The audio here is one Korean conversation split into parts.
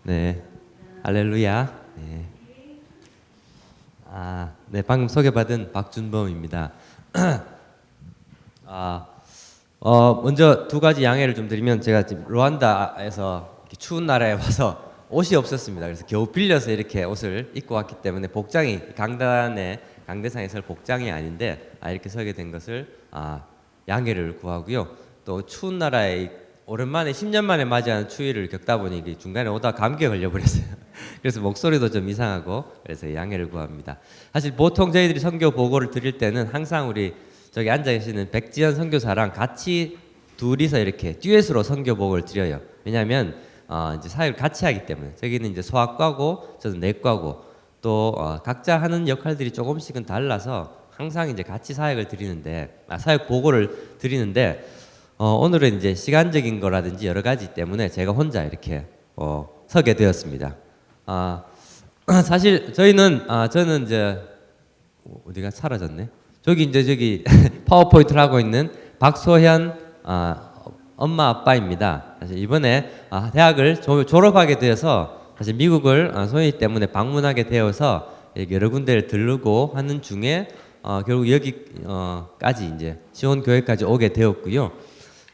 네, 할렐루야. 네. 네, 방금 소개받은 박준범입니다. 먼저 두 가지 양해를 좀 드리면, 제가 지금 루안다에서 이렇게 추운 나라에 와서 옷이 없었습니다. 그래서 겨우 빌려서 이렇게 옷을 입고 왔기 때문에 복장이 강대상에 설 복장이 아닌데 이렇게 서게 된 것을 양해를 구하고요. 또 추운 나라에 오랜만에 10년 만에 맞이하는 추위를 겪다 보니 이게 중간에 오다 감기에 걸려버렸어요. 그래서 목소리도 좀 이상하고, 그래서 양해를 구합니다. 사실 보통 저희들이 선교 보고를 드릴 때는 항상 우리 저기 앉아 계시는 백지연 선교사랑 같이 둘이서 이렇게 듀엣으로 선교 보고를 드려요. 왜냐하면 이제 사역을 같이 하기 때문에. 저기는 이제 소아과고 저는 내과고 또 각자 하는 역할들이 조금씩은 달라서 항상 이제 같이 사역을 드리는데 사역 보고를 드리는데 오늘은 이제 시간적인 거라든지 여러 가지 때문에 제가 혼자 이렇게 서게 되었습니다. 사실 저는 이제 어디가 사라졌네. 저기 파워포인트를 하고 있는 박소현 엄마 아빠입니다. 사실 이번에 대학을 졸업하게 되어서 사실 미국을 소연이 때문에 방문하게 되어서 여러 군데를 들르고 하는 중에 결국 여기까지 이제 시온교회까지 오게 되었고요.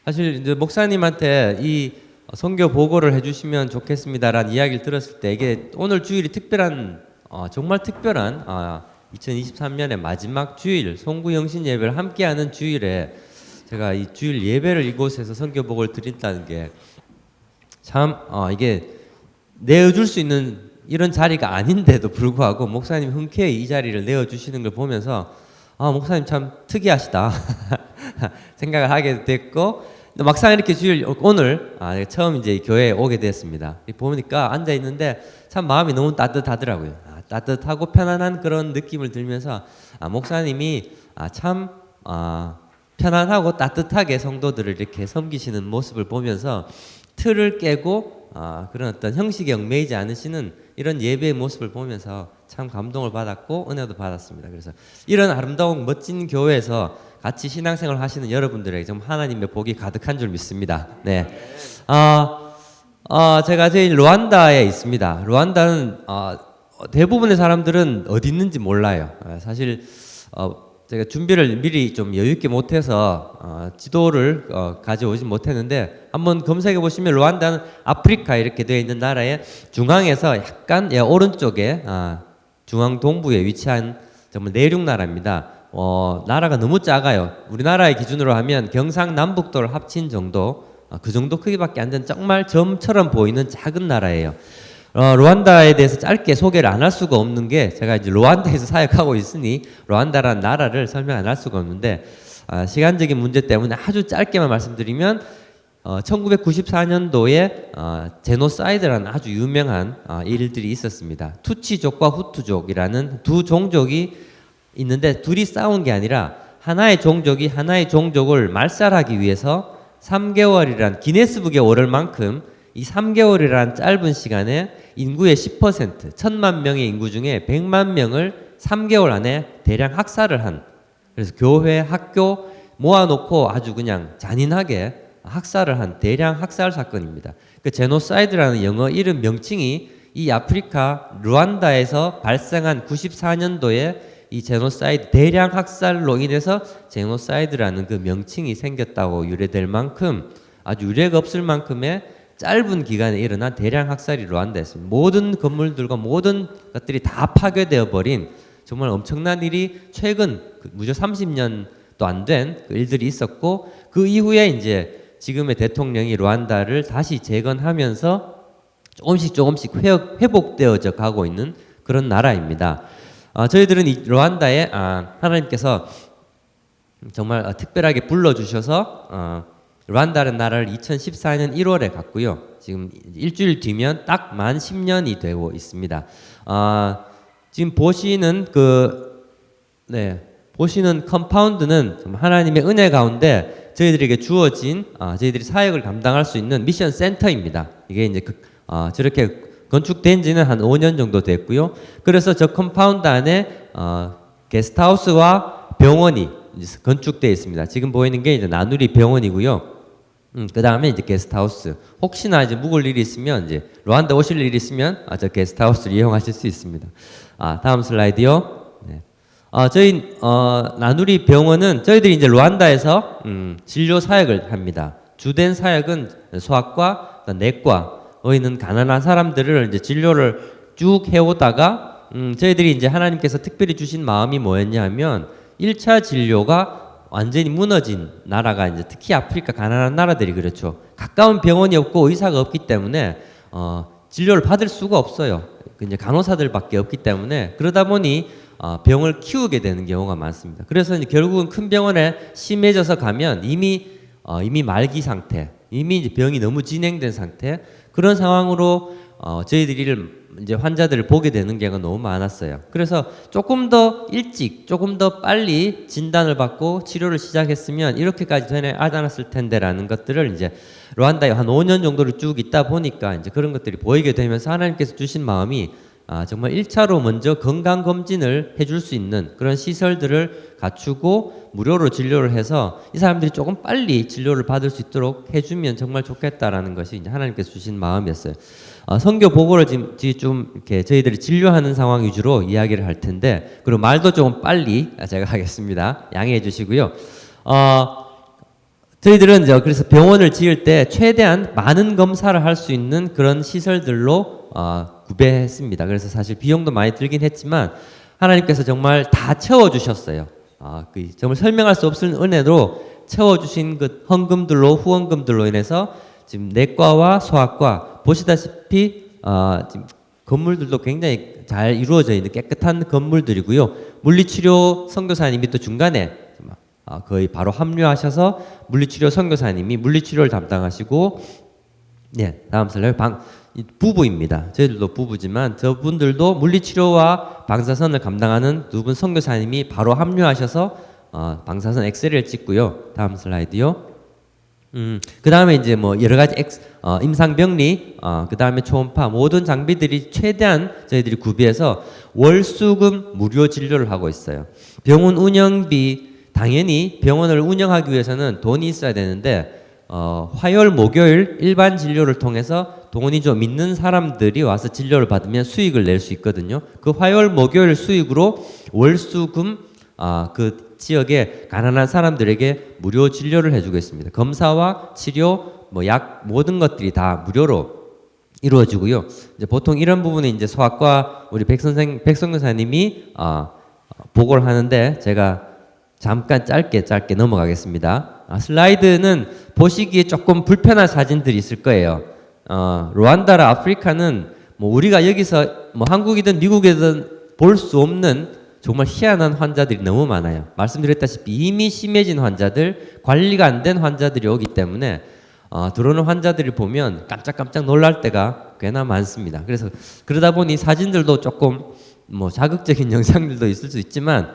사실 이제 목사님한테 이 선교 보고를 해주시면 좋겠습니다라는 이야기를 들었을 때 이게 오늘 주일이 특별한 정말 특별한 2023년의 마지막 주일 송구영신 예배를 함께하는 주일에 제가 이 주일 예배를 이곳에서 선교 보고를 드린다는 게 참 이게 내어줄 수 있는 이런 자리가 아닌데도 불구하고 목사님 흔쾌히 이 자리를 내어주시는 걸 보면서 목사님 참 특이하시다 생각을 하게 됐고, 막상 이렇게 주일 오늘 처음 이제 교회에 오게 됐습니다. 보니까 앉아 있는데 참 마음이 너무 따뜻하더라고요. 따뜻하고 편안한 그런 느낌을 들면서 목사님이 참 편안하고 따뜻하게 성도들을 이렇게 섬기시는 모습을 보면서 틀을 깨고 그런 어떤 형식에 얽매이지 않으시는 이런 예배의 모습을 보면서 참 감동을 받았고 은혜도 받았습니다. 그래서 이런 아름다운 멋진 교회에서 같이 신앙생활 하시는 여러분들에게 좀 하나님의 복이 가득한 줄 믿습니다. 네. 제가 저희 루안다에 있습니다. 루안다는 대부분의 사람들은 어디 있는지 몰라요. 사실 제가 준비를 미리 좀 여유 있게 못해서 지도를 가져오지 못했는데 한번 검색해 보시면 루안다는 아프리카 이렇게 되어 있는 나라의 중앙에서 약간 오른쪽에 중앙 동부에 위치한 정말 내륙 나라입니다. 나라가 너무 작아요. 우리나라의 기준으로 하면 경상남북도를 합친 정도, 그 정도 크기밖에 안 되는 정말 점처럼 보이는 작은 나라예요. 루안다에 대해서 짧게 소개를 안 할 수가 없는 게, 제가 이제 루안다에서 사역하고 있으니 루안다라는 나라를 설명 안 할 수가 없는데 시간적인 문제 때문에 아주 짧게만 말씀드리면 1994년도에 제노사이드라는 아주 유명한 일들이 있었습니다. 투치족과 후투족이라는 두 종족이 있는데 둘이 싸운 게 아니라 하나의 종족이 하나의 종족을 말살하기 위해서 3개월이란 기네스북에 오를 만큼 이 3개월이란 짧은 시간에 인구의 10%, 1000만 명의 인구 중에 100만 명을 3개월 안에 대량 학살을 한, 그래서 교회, 학교 모아놓고 아주 그냥 잔인하게 학살을 한 대량 학살 사건입니다. 그 제노사이드라는 영어 이름 명칭이 이 아프리카 루안다에서 발생한 94년도에 이 제노사이드 대량 학살로 인해서 제노사이드라는 그 명칭이 생겼다고 유래될 만큼, 아주 유례가 없을 만큼의 짧은 기간에 일어난 대량 학살이 루안다였습니다. 모든 건물들과 모든 것들이 다 파괴되어 버린 정말 엄청난 일이 최근 무려 30년도 안 된 그 일들이 있었고, 그 이후에 이제 지금의 대통령이 루안다를 다시 재건하면서 조금씩 회복되어져 가고 있는 그런 나라입니다. 저희들은 이 루안다에 하나님께서 정말 특별하게 불러주셔서 루안다라는 나라를 2014년 1월에 갔고요. 지금 일주일 뒤면 딱 만 10년이 되고 있습니다. 지금 보시는 보시는 컴파운드는 하나님의 은혜 가운데 저희들에게 주어진 저희들이 사역을 감당할 수 있는 미션 센터입니다. 이게 이제 저렇게 건축된 지는 한 5년 정도 됐고요. 그래서 저 컴파운드 안에 게스트하우스와 병원이 이제 건축되어 있습니다. 지금 보이는 게 이제 나누리 병원이고요. 그 다음에 이제 게스트하우스. 혹시나 이제 묵을 일이 있으면 이제 루안다 오실 일이 있으면 저 게스트하우스를 이용하실 수 있습니다. 다음 슬라이드요. 네. 저희 나누리 병원은 저희들이 이제 루안다에서 진료 사역을 합니다. 주된 사역은 소아과, 내과에 있는 가난한 사람들을 이제 진료를 쭉 해오다가 저희들이 이제 하나님께서 특별히 주신 마음이 뭐였냐면 1차 진료가 완전히 무너진 나라가 이제 특히 아프리카 가난한 나라들이 그렇죠. 가까운 병원이 없고 의사가 없기 때문에 진료를 받을 수가 없어요. 이제 간호사들밖에 없기 때문에 그러다 보니 병을 키우게 되는 경우가 많습니다. 그래서 이제 결국은 큰 병원에 심해져서 가면 이미 말기 상태, 이미 이제 병이 너무 진행된 상태 그런 상황으로 저희들이 이제 환자들을 보게 되는 경우가 너무 많았어요. 그래서 조금 더 일찍, 조금 더 빨리 진단을 받고 치료를 시작했으면 이렇게까지 되지 않았을 텐데라는 것들을 이제 루안다에 한 5년 정도를 쭉 있다 보니까 이제 그런 것들이 보이게 되면서 하나님께서 주신 마음이 정말 1차로 먼저 건강검진을 해줄 수 있는 그런 시설들을 갖추고 무료로 진료를 해서 이 사람들이 조금 빨리 진료를 받을 수 있도록 해주면 정말 좋겠다라는 것이 이제 하나님께서 주신 마음이었어요. 선교 보고를 지금 좀 이렇게 저희들이 진료하는 상황 위주로 이야기를 할 텐데 그리고 말도 좀 빨리 제가 하겠습니다. 양해해 주시고요. 저희들은 그래서 병원을 지을 때 최대한 많은 검사를 할 수 있는 그런 시설들로 구배했습니다. 그래서 사실 비용도 많이 들긴 했지만 하나님께서 정말 다 채워주셨어요. 정말 설명할 수 없는 은혜로 채워주신 그 헌금들로 후원금들로 인해서 지금 내과와 소아과 보시다시피 지금 건물들도 굉장히 잘 이루어져 있는 깨끗한 건물들이고요. 물리치료 선교사님이 또 중간에 거의 바로 합류하셔서 물리치료 선교사님이 물리치료를 담당하시고 네 다음 슬라이드 부부입니다. 저희들도 부부지만 저분들도 물리치료와 방사선을 감당하는 두 분 선교사님이 바로 합류하셔서 방사선 엑스레이를 찍고요. 다음 슬라이드요. 그 다음에 이제 뭐 여러 가지 임상병리, 그 다음에 초음파 모든 장비들이 최대한 저희들이 구비해서 월수금 무료 진료를 하고 있어요. 병원 운영비 당연히 병원을 운영하기 위해서는 돈이 있어야 되는데 화요일, 목요일 일반 진료를 통해서 돈이 좀 있는 사람들이 와서 진료를 받으면 수익을 낼 수 있거든요. 그 화요일, 목요일 수익으로 월수금 그 지역의 가난한 사람들에게 무료 진료를 해주고 있습니다. 검사와 치료, 뭐 약 모든 것들이 다 무료로 이루어지고요. 이제 보통 이런 부분은 이제 소아과 우리 백선교사님이 보고를 하는데 제가 잠깐 짧게 넘어가겠습니다. 슬라이드는 보시기에 조금 불편한 사진들이 있을 거예요. 루안다라 아프리카는 뭐 우리가 여기서 뭐 한국이든 미국이든 볼 수 없는 정말 희한한 환자들이 너무 많아요. 말씀드렸다시피 이미 심해진 환자들, 관리가 안 된 환자들이 오기 때문에 들어오는 환자들을 보면 깜짝깜짝 놀랄 때가 꽤나 많습니다. 그래서 그러다 보니 사진들도 조금 뭐 자극적인 영상들도 있을 수 있지만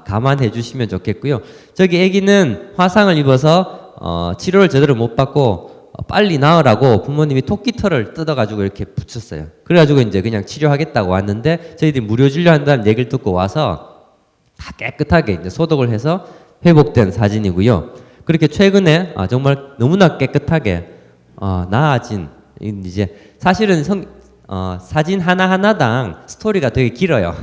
감안해 주시면 좋겠고요. 저기 아기는 화상을 입어서 치료를 제대로 못 받고 빨리 나으라고 부모님이 토끼털을 뜯어가지고 이렇게 붙였어요. 그래가지고 이제 그냥 치료하겠다고 왔는데 저희들이 무료 진료한다는 얘기를 듣고 와서 다 깨끗하게 이제 소독을 해서 회복된 사진이고요. 그렇게 최근에 정말 너무나 깨끗하게 나아진 이제 사실은 사진 하나하나당 스토리가 되게 길어요.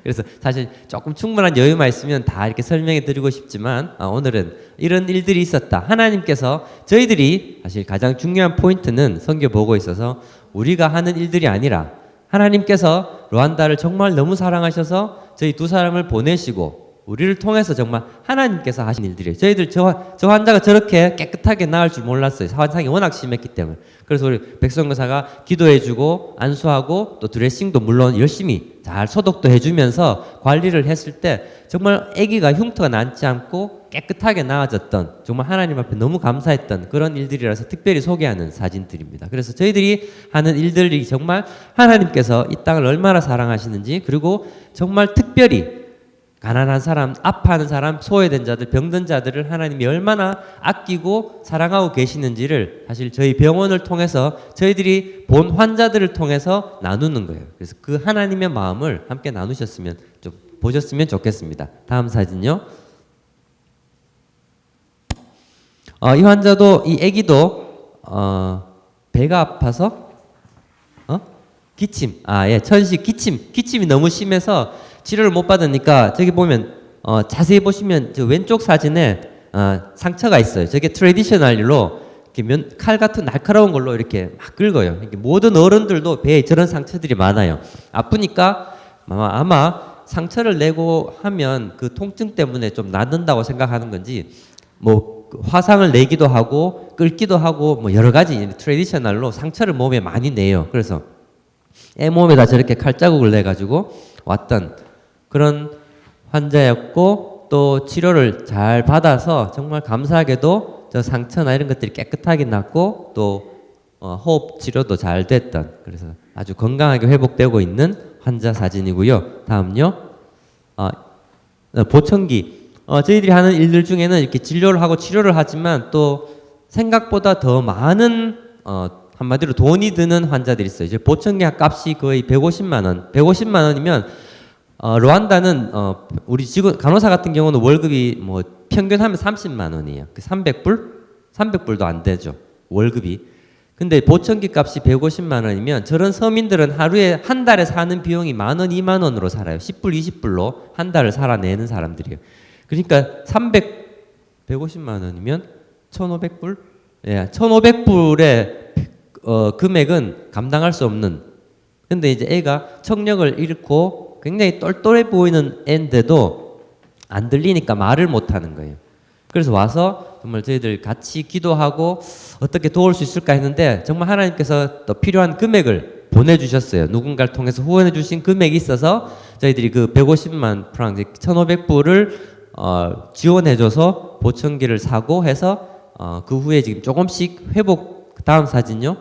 그래서 사실 조금 충분한 여유만 있으면 다 이렇게 설명해 드리고 싶지만 오늘은 이런 일들이 있었다. 하나님께서 저희들이 사실 가장 중요한 포인트는 선교 보고 있어서 우리가 하는 일들이 아니라 하나님께서 루안다를 정말 너무 사랑하셔서 저희 두 사람을 보내시고 우리를 통해서 정말 하나님께서 하신 일들이에요. 저희들 저 환자가 저렇게 깨끗하게 나을 줄 몰랐어요. 환상이 워낙 심했기 때문에. 그래서 우리 백성교사가 기도해주고 안수하고 또 드레싱도 물론 열심히 잘 소독도 해주면서 관리를 했을 때 정말 아기가 흉터가 남지 않고 깨끗하게 나아졌던 정말 하나님 앞에 너무 감사했던 그런 일들이라서 특별히 소개하는 사진들입니다. 그래서 저희들이 하는 일들이 정말 하나님께서 이 땅을 얼마나 사랑하시는지 그리고 정말 특별히 가난한 사람, 아파하는 사람, 소외된 자들, 병든 자들을 하나님이 얼마나 아끼고 사랑하고 계시는지를 사실 저희 병원을 통해서 저희들이 본 환자들을 통해서 나누는 거예요. 그래서 그 하나님의 마음을 함께 나누셨으면 좀 보셨으면 좋겠습니다. 다음 사진요. 이 환자도 이 아기도 배가 아파서 기침, 예, 천식 기침이 너무 심해서 치료를 못 받으니까 저기 보면 자세히 보시면 저 왼쪽 사진에 상처가 있어요. 저게 트레디셔널로 이렇게 칼 같은 날카로운 걸로 이렇게 막 긁어요. 이렇게 모든 어른들도 배에 저런 상처들이 많아요. 아프니까 아마 상처를 내고 하면 그 통증 때문에 좀 낫는다고 생각하는 건지 뭐 화상을 내기도 하고 끓기도 하고 뭐 여러 가지 트레디셔널로 상처를 몸에 많이 내요. 그래서 애 몸에다 저렇게 칼자국을 내 가지고 왔던 그런 환자였고, 또 치료를 잘 받아서 정말 감사하게도 저 상처나 이런 것들이 깨끗하게 났고, 또 호흡 치료도 잘 됐던, 그래서 아주 건강하게 회복되고 있는 환자 사진이고요. 다음요. 보청기. 저희들이 하는 일들 중에는 이렇게 진료를 하고 치료를 하지만 또 생각보다 더 많은 한마디로 돈이 드는 환자들이 있어요. 이제 보청기 값이 거의 150만 원. 150만 원이면 르완다는 우리 직원 간호사 같은 경우는 월급이 뭐 평균 하면 30만 원이에요. 300불도 안 되죠. 월급이. 근데 보청기 값이 150만 원이면 저런 서민들은 하루에 한 달에 사는 비용이 10,000원, 20,000원으로 살아요. 10불, 20불로 한 달을 살아내는 사람들이에요. 그러니까 150만 원이면 1,500불? 예, 1,500불의 금액은 감당할 수 없는. 근데 이제 애가 청력을 잃고 굉장히 똘똘해 보이는 애인데도 안 들리니까 말을 못 하는 거예요. 그래서 와서 정말 저희들 같이 기도하고 어떻게 도울 수 있을까 했는데 정말 하나님께서 또 필요한 금액을 보내주셨어요. 누군가를 통해서 후원해 주신 금액이 있어서 저희들이 그 150만 프랑, 1,500불을 지원해줘서 보청기를 사고 해서 그 후에 지금 조금씩 회복. 다음 사진요.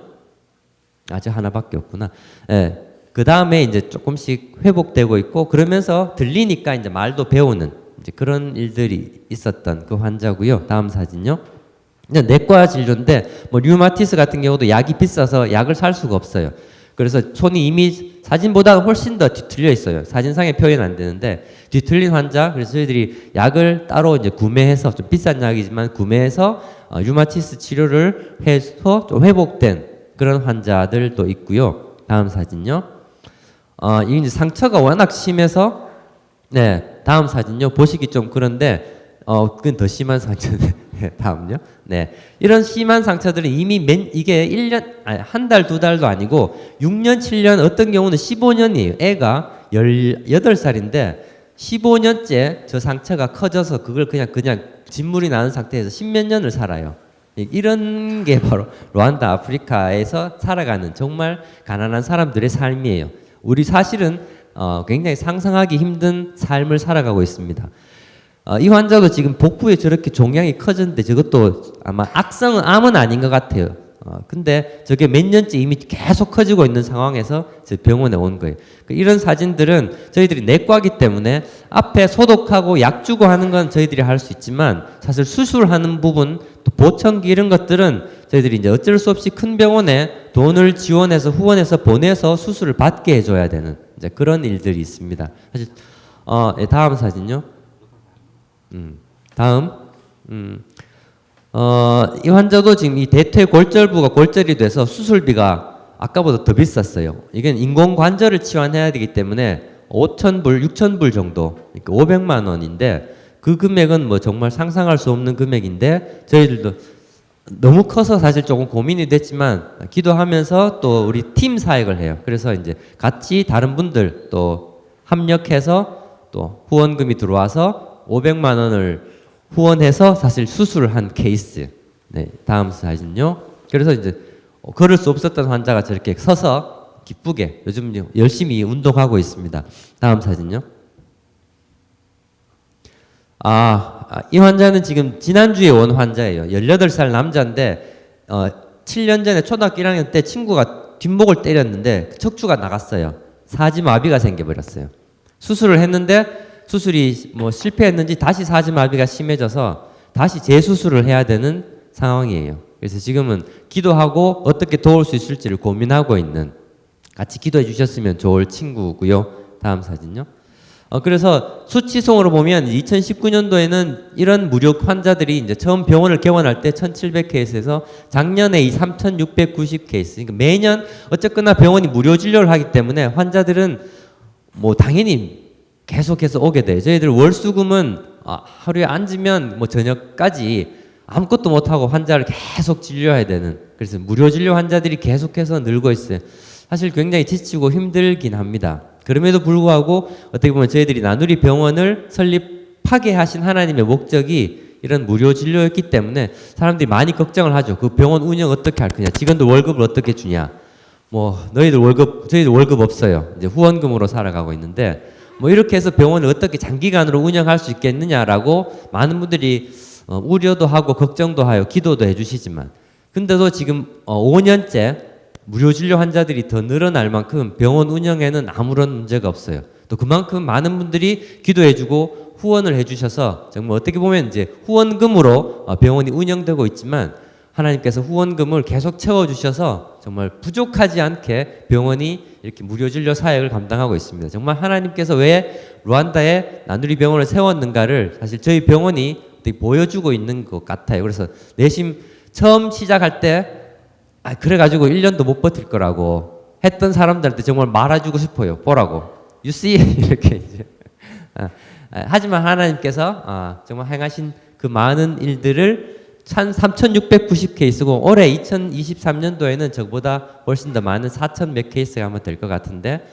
아직 하나밖에 없구나. 예. 그 다음에 이제 조금씩 회복되고 있고, 그러면서 들리니까 이제 말도 배우는 이제 그런 일들이 있었던 그 환자고요. 다음 사진요. 이제 내과 진료인데 뭐 류마티스 같은 경우도 약이 비싸서 약을 살 수가 없어요. 그래서 손이 이미 사진보다 훨씬 더 뒤틀려 있어요. 사진상에 표현 안 되는데 뒤틀린 환자. 그래서 저희들이 약을 따로 이제 구매해서, 좀 비싼 약이지만 구매해서 류마티스 치료를 해서 좀 회복된 그런 환자들도 있고요. 다음 사진요. 이 이제 상처가 워낙 심해서, 네, 다음 사진요. 보시기 좀 그런데 그건 더 심한 상처인데 다음요. 네, 이런 심한 상처들은 이미 이게 1년, 아니, 한 달, 두 달도 아니고 6년, 7년, 어떤 경우는 15년이에요. 애가 18살인데 15년째 저 상처가 커져서 그걸 그냥 진물이 나는 상태에서 10몇 년을 살아요. 이런 게 바로 르완다, 아프리카에서 살아가는 정말 가난한 사람들의 삶이에요. 우리 사실은 굉장히 상상하기 힘든 삶을 살아가고 있습니다. 이 환자도 지금 복부에 저렇게 종양이 커졌는데 저것도 아마 악성은 암은 아닌 것 같아요. 근데 저게 몇 년째 이미 계속 커지고 있는 상황에서 저 병원에 온 거예요. 이런 사진들은 저희들이 내과기 때문에 앞에 소독하고 약 주고 하는 건 저희들이 할 수 있지만, 사실 수술하는 부분, 또 보청기 이런 것들은 저희들이 이제 어쩔 수 없이 큰 병원에 돈을 지원해서 후원해서 보내서 수술을 받게 해줘야 되는 이제 그런 일들이 있습니다. 사실 예, 다음 사진요. 다음. 이 환자도 지금 이 대퇴골절부가 골절이 돼서 수술비가 아까보다 더 비쌌어요. 이건 인공관절을 치환해야 되기 때문에 5,000불, 6,000불 정도, 그러니까 500만 원인데 그 금액은 뭐 정말 상상할 수 없는 금액인데 저희들도 너무 커서 사실 조금 고민이 됐지만 기도하면서 또 우리 팀 사역을 해요. 그래서 이제 같이 다른 분들 또 합력해서 또 후원금이 들어와서 500만 원을 후원해서 사실 수술을 한 케이스. 네, 다음 사진요. 그래서 이제 걸을 수 없었던 환자가 저렇게 서서 기쁘게 요즘 열심히 운동하고 있습니다. 다음 사진요. 이 환자는 지금 지난주에 온 환자예요. 18살 남자인데 7년 전에 초등학교 1학년 때 친구가 뒷목을 때렸는데 척추가 나갔어요. 사지마비가 생겨버렸어요. 수술을 했는데 수술이 뭐 실패했는지 다시 사지마비가 심해져서 다시 재수술을 해야 되는 상황이에요. 그래서 지금은 기도하고 어떻게 도울 수 있을지를 고민하고 있는, 같이 기도해 주셨으면 좋을 친구고요. 다음 사진요. 그래서 수치송으로 보면 2019년도에는 이런 무료 환자들이 이제 처음 병원을 개원할 때 1,700케이스에서 작년에 이 3,690케이스. 그러니까 매년 어쨌거나 병원이 무료 진료를 하기 때문에 환자들은 뭐 당연히 계속해서 오게 돼요. 저희들 월수금은 하루에 앉으면 뭐 저녁까지 아무것도 못하고 환자를 계속 진료해야 되는, 그래서 무료 진료 환자들이 계속해서 늘고 있어요. 사실 굉장히 지치고 힘들긴 합니다. 그럼에도 불구하고 어떻게 보면 저희들이 나누리 병원을 설립하게 하신 하나님의 목적이 이런 무료 진료였기 때문에 사람들이 많이 걱정을 하죠. 그 병원 운영 어떻게 할 거냐, 직원들 월급을 어떻게 주냐, 뭐 너희들 월급, 저희들 월급 없어요, 이제 후원금으로 살아가고 있는데 뭐 이렇게 해서 병원을 어떻게 장기간으로 운영할 수 있겠느냐라고 많은 분들이 우려도 하고 걱정도 하여 기도도 해주시지만, 근데도 지금 5년째 무료 진료 환자들이 더 늘어날 만큼 병원 운영에는 아무런 문제가 없어요. 또 그만큼 많은 분들이 기도해주고 후원을 해주셔서 정말 어떻게 보면 이제 후원금으로 병원이 운영되고 있지만 하나님께서 후원금을 계속 채워주셔서 정말 부족하지 않게 병원이 이렇게 무료 진료 사역을 감당하고 있습니다. 정말 하나님께서 왜 루안다에 나누리 병원을 세웠는가를 사실 저희 병원이 되게 보여주고 있는 것 같아요. 그래서 내심 처음 시작할 때 그래가지고 1년도 못 버틸 거라고 했던 사람들한테 정말 말해주고 싶어요. 보라고. You see? 이렇게 이제. 하지만 하나님께서 정말 행하신 그 많은 일들을 3,690케이스고 올해 2023년도에는 저보다 훨씬 더 많은 4,000 몇 케이스가 아마 될 것 같은데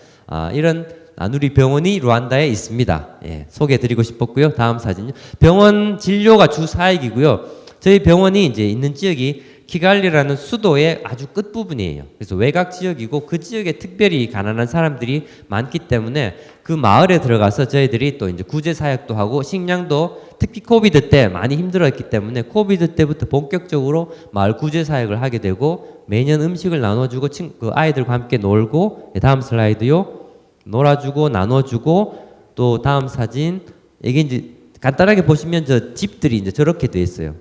이런 나누리 병원이 루안다에 있습니다. 예, 소개해드리고 싶었고요. 다음 사진요. 병원 진료가 주 사역이고요. 저희 병원이 이제 있는 지역이 키갈리라는 수도의 아주 끝부분이에요. 그래서 외곽 지역이고 그 지역에 특별히 가난한 사람들이 많기 때문에 그 마을에 들어가서 저희들이 또 이제 구제 사역도 하고 식량도, 특히 코비드 때 많이 힘들었기 때문에 코비드 때부터 본격적으로 마을 구제 사역을 하게 되고 매년 음식을 나눠주고 그 아이들과 함께 놀고, 다음 슬라이드요. 놀아주고 나눠주고, 또 다음 사진, 이게 이제 간단하게 보시면 저 집들이 이제 저렇게 돼 있어요.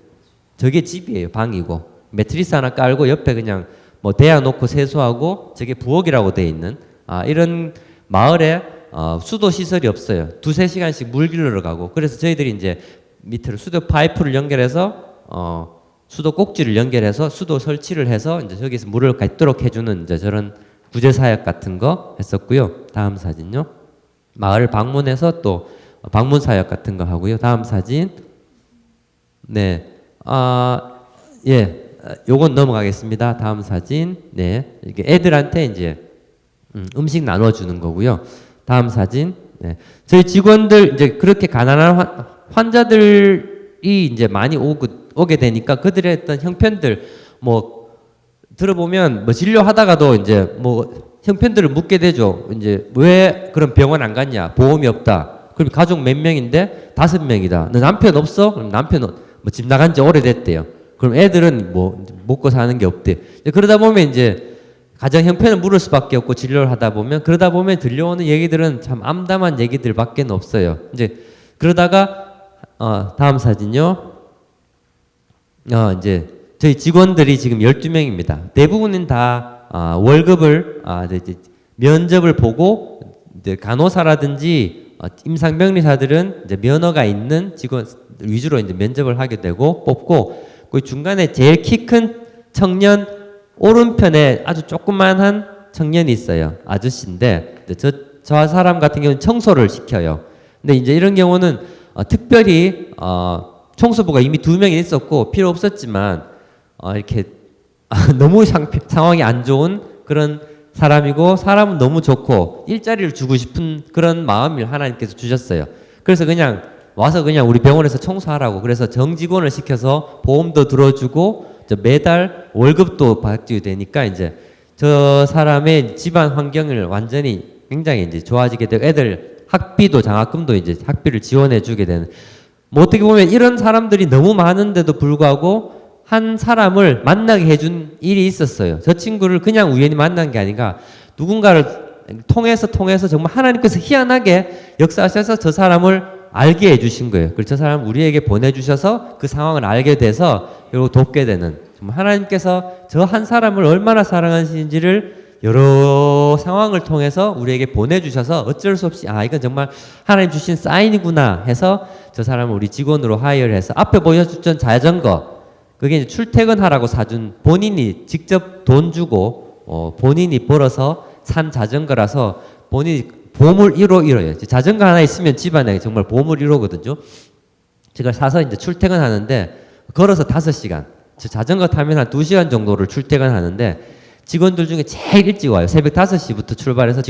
저게 집이에요. 방이고 매트리스 하나 깔고 옆에 그냥 뭐 대야 놓고 세수하고, 저게 부엌이라고 돼 있는 이런 마을에 수도 시설이 없어요. 2-3시간씩 물 길러러 가고, 그래서 저희들이 이제 밑으로 수도 파이프를 연결해서 수도 꼭지를 연결해서 수도 설치를 해서 이제 저기서 물을 갚도록 해주는 이제 저런 구제 사역 같은 거 했었고요. 다음 사진요. 마을을 방문해서 또 방문 사역 같은 거 하고요. 다음 사진. 네. 예. 요건 넘어가겠습니다. 다음 사진. 네. 이렇게 애들한테 이제 음식 나눠주는 거고요. 다음 사진. 네. 저희 직원들 이제 그렇게 가난한 환자들이 이제 많이 오게 되니까 그들의 어떤 형편들 뭐 들어보면 뭐 진료하다가도 이제 뭐 형편들을 묻게 되죠. 이제 왜 그럼 병원 안 갔냐? 보험이 없다. 그럼 가족 몇 명인데 5명이다. 너 남편 없어? 그럼 남편은 뭐 집 나간 지 오래됐대요. 그럼 애들은 뭐 먹고 사는 게 없대. 그러다 보면 이제 가정 형편을 물을 수밖에 없고 진료를 하다 보면, 그러다 보면 들려오는 얘기들은 참 암담한 얘기들밖에 없어요. 이제 그러다가 다음 사진요. 이제 저희 직원들이 지금 12명입니다. 대부분은 다 월급을 이제 면접을 보고, 이제 간호사라든지 임상병리사들은 이제 면허가 있는 직원 위주로 이제 면접을 하게 되고 뽑고, 그 중간에 제일 키 큰 청년 오른편에 아주 조그만한 청년이 있어요. 아저씨인데 저 사람 같은 경우는 청소를 시켜요. 근데 이제 이런 경우는 특별히 청소부가 이미 2명이 있었고 필요 없었지만 이렇게 너무 상황이 안 좋은 그런 사람이고, 사람은 너무 좋고 일자리를 주고 싶은 그런 마음을 하나님께서 주셨어요. 그래서 그냥 와서 그냥 우리 병원에서 청소하라고, 그래서 정직원을 시켜서 보험도 들어주고 매달 월급도 받게 되니까 이제 저 사람의 집안 환경을 완전히 굉장히 이제 좋아지게 되고, 애들 학비도 장학금도 이제 학비를 지원해 주게 되는, 뭐 어떻게 보면 이런 사람들이 너무 많은데도 불구하고 한 사람을 만나게 해준 일이 있었어요. 저 친구를 그냥 우연히 만난 게 아니라 누군가를 통해서 정말 하나님께서 희한하게 역사하셔서 저 사람을 알게 해주신 거예요. 그래서 저 사람 우리에게 보내주셔서 그 상황을 알게 돼서 결국 돕게 되는, 정말 하나님께서 저 한 사람을 얼마나 사랑하시는지를 여러 상황을 통해서 우리에게 보내주셔서 어쩔 수 없이 아 이건 정말 하나님 주신 사인이구나 해서 저 사람을 우리 직원으로 하이어를 해서 앞에 보여줬던 자전거 그게 이제 출퇴근하라고 사준 본인이 직접 돈 주고 본인이 벌어서 산 자전거라서 본인이 보물 1호 1호예요. 자전거 하나 있으면 집안에 정말 보물 1호거든요. 제가 사서 이제 출퇴근하는데 걸어서 5시간 저 자전거 타면 한 2시간 정도를 출퇴근하는데 직원들 중에 제일 일찍 와요. 새벽 5시부터 출발해서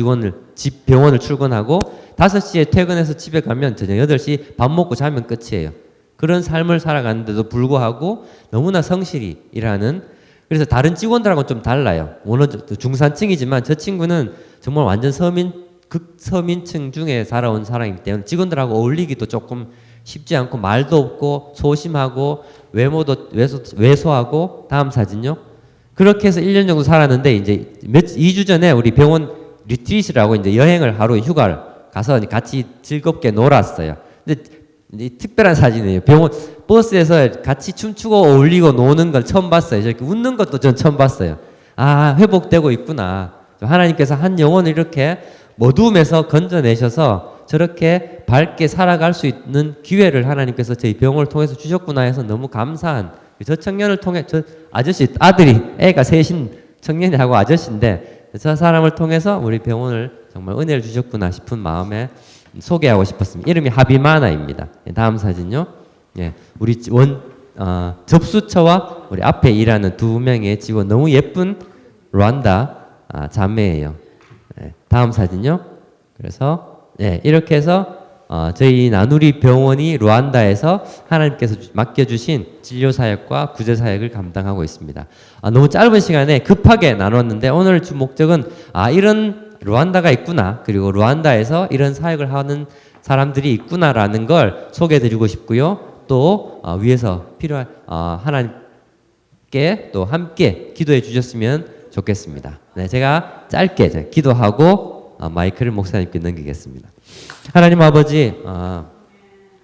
집 병원을 출근하고 5시에 퇴근해서 집에 가면 저녁 8시 밥 먹고 자면 끝이에요. 그런 삶을 살아가는데도 불구하고 너무나 성실히 일하는 그래서 다른 직원들하고는 좀 달라요. 물론 중산층이지만 저 친구는 정말 완전 극서민층 중에 살아온 사람이기 때문에 직원들하고 어울리기도 조금 쉽지 않고 말도 없고 소심하고 외모도 왜소하고 다음 사진요. 그렇게 해서 1년 정도 살았는데 이제 2주 전에 우리 병원 리트릿이라고 이제 여행을 하루 휴가를 가서 같이 즐겁게 놀았어요. 근데 특별한 사진이에요. 병원 버스에서 같이 춤추고 어울리고 노는 걸 처음 봤어요. 저렇게 웃는 것도 전 처음 봤어요. 아 회복되고 있구나. 하나님께서 한 영혼을 이렇게 어두움에서 건져내셔서 저렇게 밝게 살아갈 수 있는 기회를 하나님께서 저희 병원을 통해서 주셨구나 해서 너무 감사한 저 청년을 통해 저 아저씨 아들이 애가 셋인 청년이 하고 아저씨인데 저 사람을 통해서 우리 병원을 정말 은혜를 주셨구나 싶은 마음에 소개하고 싶었습니다. 이름이 하비마나입니다. 다음 사진요. 예, 우리 접수처와 우리 앞에 일하는 2명의 직원 너무 예쁜 르완다 자매예요. 예, 다음 사진요. 그래서 예, 이렇게 해서 저희 나누리 병원이 르완다에서 하나님께서 맡겨주신 진료사역과 구제사역을 감당하고 있습니다. 너무 짧은 시간에 급하게 나눴는데 오늘 주 목적은 이런 르완다가 있구나 그리고 르완다에서 이런 사역을 하는 사람들이 있구나라는 걸 소개해드리고 싶고요. 또 위에서 필요한 하나님께 또 함께 기도해 주셨으면 좋겠습니다. 네, 제가 짧게 기도하고 마이크를 목사님께 넘기겠습니다. 하나님 아버지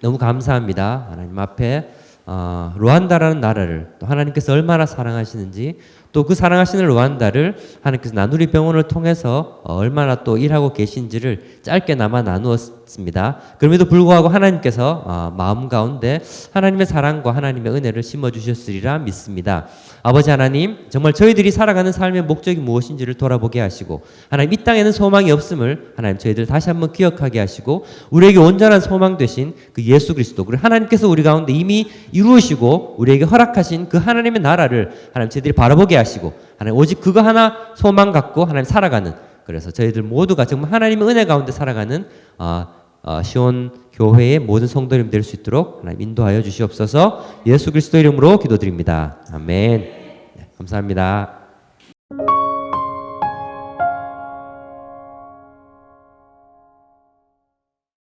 너무 감사합니다. 하나님 앞에 르완다라는 나라를 또 하나님께서 얼마나 사랑하시는지 또 그 사랑하시는 르완다를 하나님께서 나누리 병원을 통해서 얼마나 또 일하고 계신지를 짧게나마 나누었습니다. 그럼에도 불구하고 하나님께서 마음 가운데 하나님의 사랑과 하나님의 은혜를 심어주셨으리라 믿습니다. 아버지 하나님 정말 저희들이 살아가는 삶의 목적이 무엇인지를 돌아보게 하시고 하나님 이 땅에는 소망이 없음을 하나님 저희들 다시 한번 기억하게 하시고 우리에게 온전한 소망 되신 그 예수 그리스도 그리고 하나님께서 우리 가운데 이미 이루시고 우리에게 허락하신 그 하나님의 나라를 하나님 저희들이 바라보게 하시고 하나님 오직 그거 하나 소망 갖고 하나님 살아가는 그래서 저희들 모두가 정말 하나님의 은혜 가운데 살아가는 시온 교회의 모든 성도님 될 수 있도록 하나님 인도하여 주시옵소서. 예수 그리스도 이름으로 기도드립니다. 아멘. 네, 감사합니다.